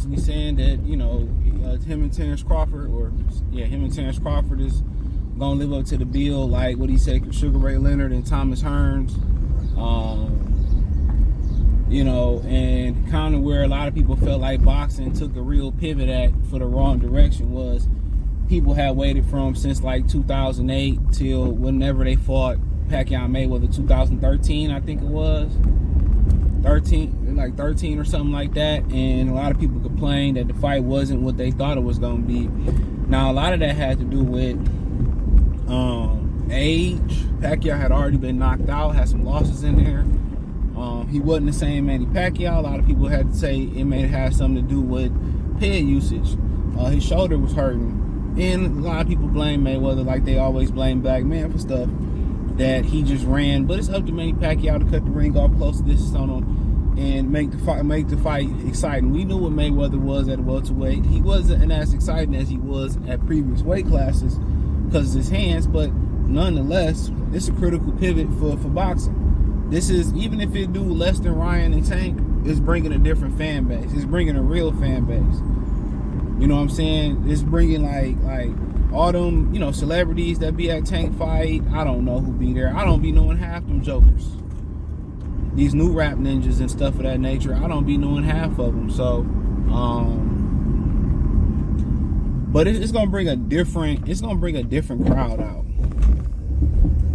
basically saying that, him and Terence Crawford is gonna live up to the bill, like what he said, Sugar Ray Leonard and Thomas Hearns. And kind of where a lot of people felt like boxing took a real pivot at for the wrong direction was people had waited from since like 2008 till whenever they fought Pacquiao and Mayweather, 2013, I think it was. 13 or something like that, and a lot of people complained that the fight wasn't what they thought it was going to be. Now, a lot of that had to do with age. Pacquiao had already been knocked out, had some losses in there. He wasn't the same Manny Pacquiao. A lot of people had to say it may have something to do with ped usage. His shoulder was hurting, and a lot of people blame Mayweather, like they always blame Black Man for stuff that he just ran. But it's up to Manny Pacquiao to cut the ring off close to distance on him and make the fight exciting. We knew what Mayweather was at welterweight. He wasn't as exciting as he was at previous weight classes because of his hands, but nonetheless, it's a critical pivot for boxing. This is, even if it do less than Ryan and Tank, it's bringing a different fan base. It's bringing a real fan base. You know what I'm saying? It's bringing like all them, celebrities that be at Tank fight. I don't know who be there. I don't be knowing half them jokers. These new rap ninjas and stuff of that nature, I don't be knowing half of them. So, but it's gonna bring a different crowd out.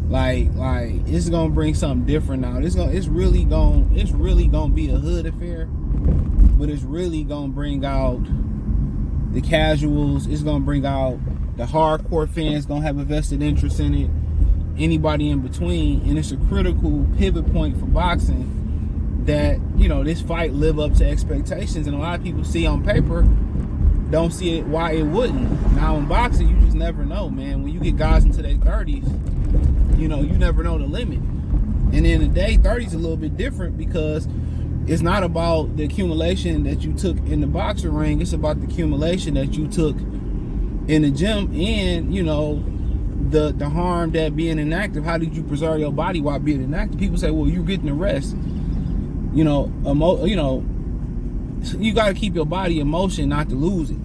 Like it's gonna bring something different out. It's really gonna be a hood affair, but it's really gonna bring out the casuals. It's gonna bring out the hardcore fans. Gonna have a vested interest in it. Anybody in between, and it's a critical pivot point for boxing that this fight live up to expectations, and a lot of people see on paper don't see it why it wouldn't. Now in boxing, you just never know, man. When you get guys into their 30s, you never know the limit. And in the day, 30 is a little bit different because it's not about the accumulation that you took in the boxing ring. It's about the accumulation that you took in the gym, and the harm that being inactive. How did you preserve your body while being inactive? People say, well, you're getting the rest. You got to keep your body in motion not to lose it.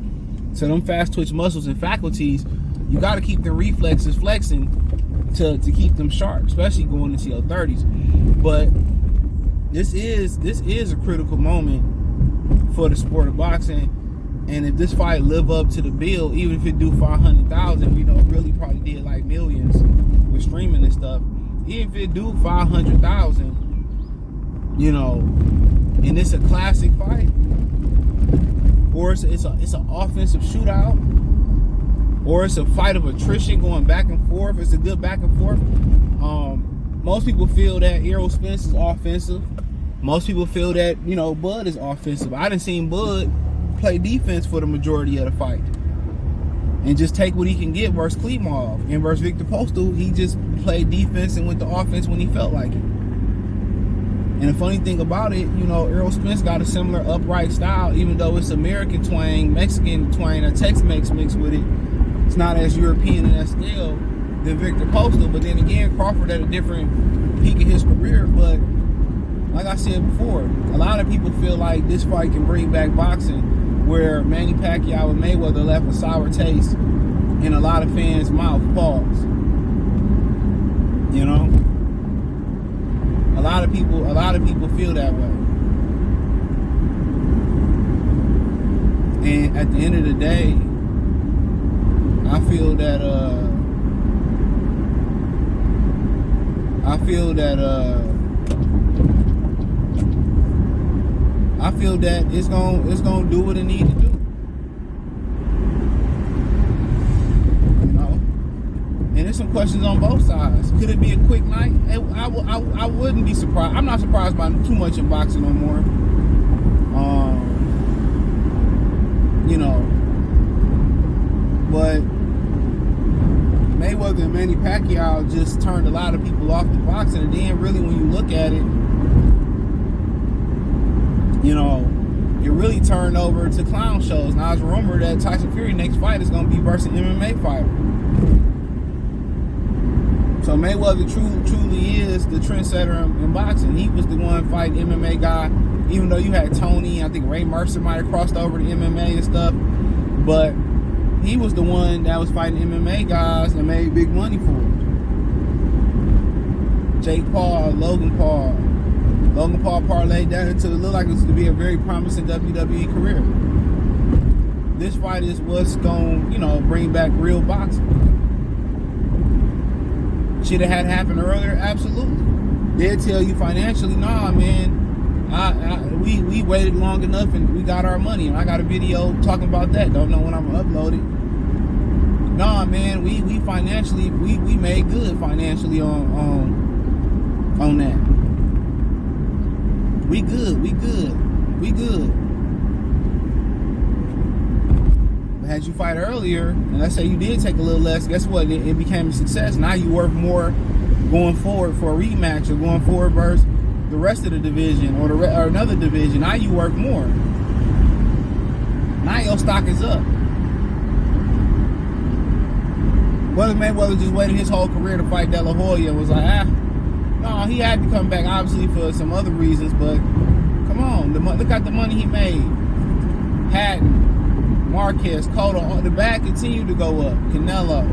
So them fast twitch muscles and faculties, you got to keep the reflexes flexing to keep them sharp, especially going into your 30s. But this is a critical moment for the sport of boxing. And if this fight live up to the bill, even if it do 500,000, really probably did like millions with streaming and stuff. Even if it do 500,000, and it's a classic fight, or it's an offensive shootout, or it's a fight of attrition going back and forth. It's a good back and forth. Most people feel that Errol Spence is offensive. Most people feel that Bud is offensive. I didn't see Bud play defense for the majority of the fight and just take what he can get versus Klimov. And versus Victor Postal, he just played defense and went to offense when he felt like it. And the funny thing about it, Errol Spence got a similar upright style, even though it's American twang, Mexican twang, or Tex-Mex mixed with it. It's not as European and as stale than Victor Postal. But then again, Crawford at a different peak of his career. But like I said before, a lot of people feel like this fight can bring back boxing, where Manny Pacquiao and Mayweather left a sour taste in a lot of fans' mouth. Pause. A lot of people feel that way. And at the end of the day, I feel that it's gonna do what it needs to do. And there's some questions on both sides. Could it be a quick night? I wouldn't be surprised. I'm not surprised by too much in boxing no more. But Mayweather and Manny Pacquiao just turned a lot of people off to boxing. And then really when you look at it, it really turned over to clown shows. Now it's rumored that Tyson Fury next fight is going to be versus an MMA fighter. So So Mayweather truly is the trendsetter in boxing. He was the one fighting MMA guy, even though you had Tony, I think Ray Mercer might have crossed over to MMA and stuff, but he was the one that was fighting MMA guys and made big money for it. Jake Paul, Logan Paul parlayed that into look like it's to be a very promising WWE career. This fight is what's going, bring back real boxing. Should have had happened earlier? Absolutely. They'll tell you financially, nah, man, we waited long enough and we got our money. And I got a video talking about that. Don't know when I'm gonna upload it. Nah, man, we financially we made good financially on that. We good. But had you fight earlier, and let's say you did take a little less, guess what? It became a success. Now you worth more going forward for a rematch or going forward versus the rest of the division or another division. Now you worth more. Now your stock is up. Whether Mayweather just waited his whole career to fight De La Hoya and was like, no, he had to come back obviously for some other reasons, but come on, look at the money he made. Hatton, Marquez, Cotto, the bag continued to go up. Canelo.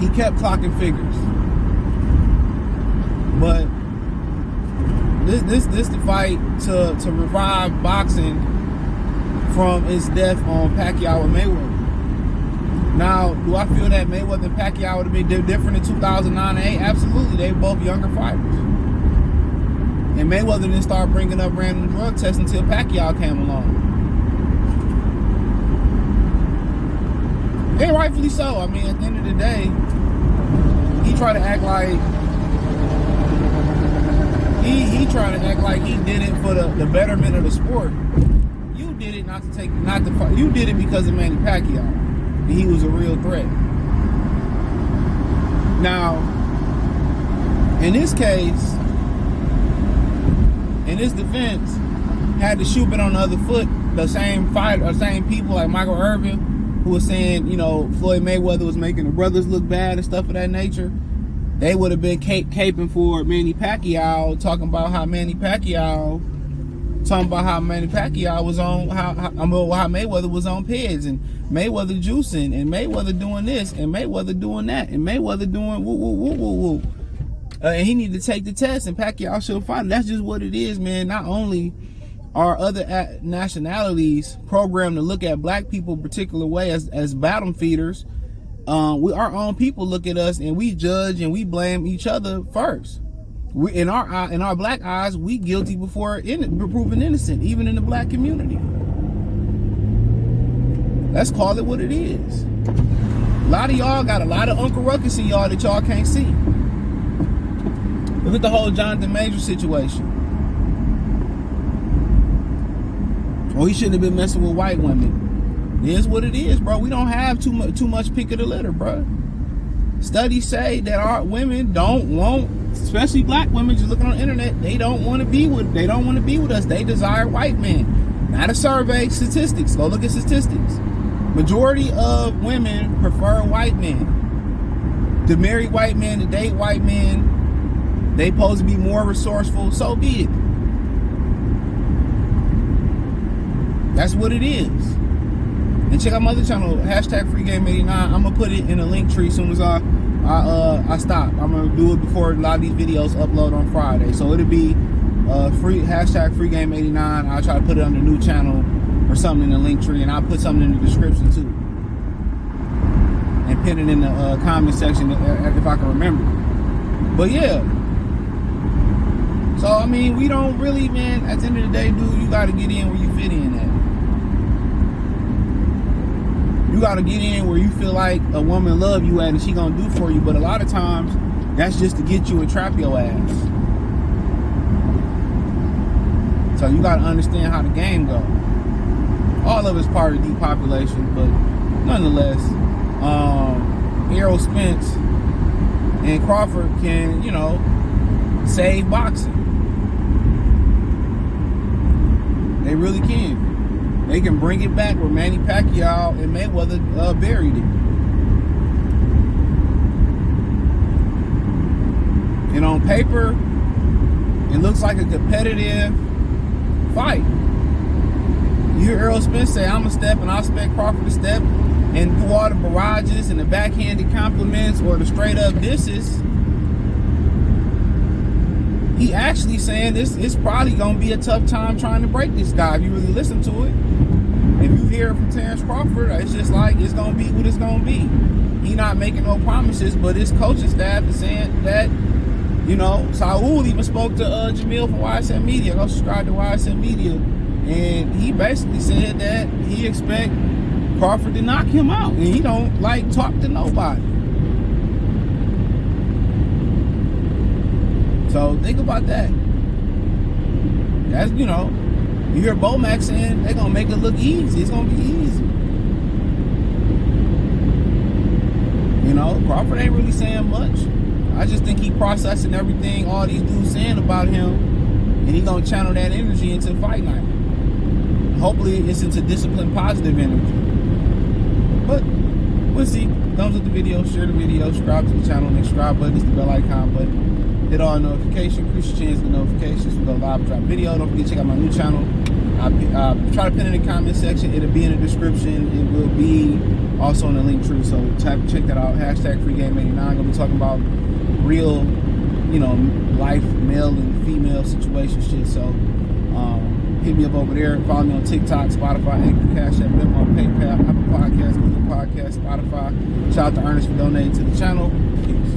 He kept clocking figures. But this the fight to revive boxing from its death on Pacquiao and Mayweather. Now, do I feel that Mayweather and Pacquiao would have been different in 2009 and 8? Absolutely. They were both younger fighters. And Mayweather didn't start bringing up random drug tests until Pacquiao came along. And rightfully so. I mean, at the end of the day, he tried to act like he tried to act like he did it for the betterment of the sport. You did it not to fight. You did it because of Manny Pacquiao. And he was a real threat. Now, in this case, in this defense, had the shoe been on the other foot, the same fighter, or same people like Michael Irvin, who was saying, Floyd Mayweather was making the brothers look bad and stuff of that nature, they would have been caping for Manny Pacquiao, talking about how Manny Pacquiao was on, how Mayweather was on PEDs, and Mayweather juicing, and Mayweather doing this, and Mayweather doing that, and Mayweather doing woo. And he needed to take the test, and Pacquiao should fight. That's just what it is, man. Not only are other nationalities programmed to look at black people a particular way as bottom feeders, our own people look at us and we judge and we blame each other first. In our black eyes, we guilty before proven innocent, even in the black community. Let's call it what it is. A lot of y'all got a lot of Uncle Ruckus in y'all that y'all can't see. Look at the whole Jonathan Major situation. Well, he shouldn't have been messing with white women. It is what it is, bro. We don't have too much pick of the litter, bro. Studies say that our women don't want, especially black women, just looking on the internet, they don't want to be with us. They desire white men. Not a survey, statistics. Go look at statistics. Majority of women prefer white men. To marry white men, to date white men. They supposed to be more resourceful, so be it. That's what it is. And check out my other channel, #FreeGame89. I'm gonna put it in a link tree as soon as I stop. I'm gonna do it before a lot of these videos upload on Friday. So it'll be #FreeGame89. I'll try to put it on the new channel or something in the link tree, and I'll put something in the description too. And pin it in the comment section if I can remember. But yeah. So, I mean, we don't really, man, at the end of the day, dude, you got to get in where you fit in at. You got to get in where you feel like a woman love you at and she going to do for you. But a lot of times, that's just to get you and trap your ass. So you got to understand how the game goes. All of it's part of depopulation, but nonetheless, Errol, Spence, and Crawford can, save boxing. They really can. They can bring it back where Manny Pacquiao and Mayweather buried it. And on paper, it looks like a competitive fight. You hear Errol Spence say, I'm a step and I expect Crawford to step, and do all the barrages and the backhanded compliments or the straight up disses. He actually saying this is probably gonna be a tough time trying to break this guy if you really listen to it. If you hear it from Terence Crawford, it's just like it's gonna be what it's gonna be. He not making no promises, but his coaching staff is saying that, you know, Saul even spoke to Jamil from YSN Media. Go subscribe to YSN Media, and he basically said that he expect Crawford to knock him out, and he don't like talk to nobody. So think about that. That's, you know, you hear Bomac saying they're gonna make it look easy. It's gonna be easy. You know, Crawford ain't really saying much. I just think he processing everything all these dudes saying about him, and he gonna channel that energy into fight night. Hopefully it's into disciplined, positive energy. But we'll see. Thumbs up the video, share the video, subscribe to the channel, and the subscribe button is the bell icon button. Hit all notifications, increase your chance to notifications. We go live, drop video. Don't forget to check out my new channel. Try to pin it in the comment section. It'll be in the description. It will be also in the link tree. So check that out. Hashtag FreeGame89. Gonna be talking about real, you know, life, male and female situation shit. So hit me up over there. Follow me on TikTok, Spotify, Anchor, Cash App, Venmo, PayPal, Apple Podcasts, Google Podcasts, Spotify. Shout out to Ernest for donating to the channel. Peace.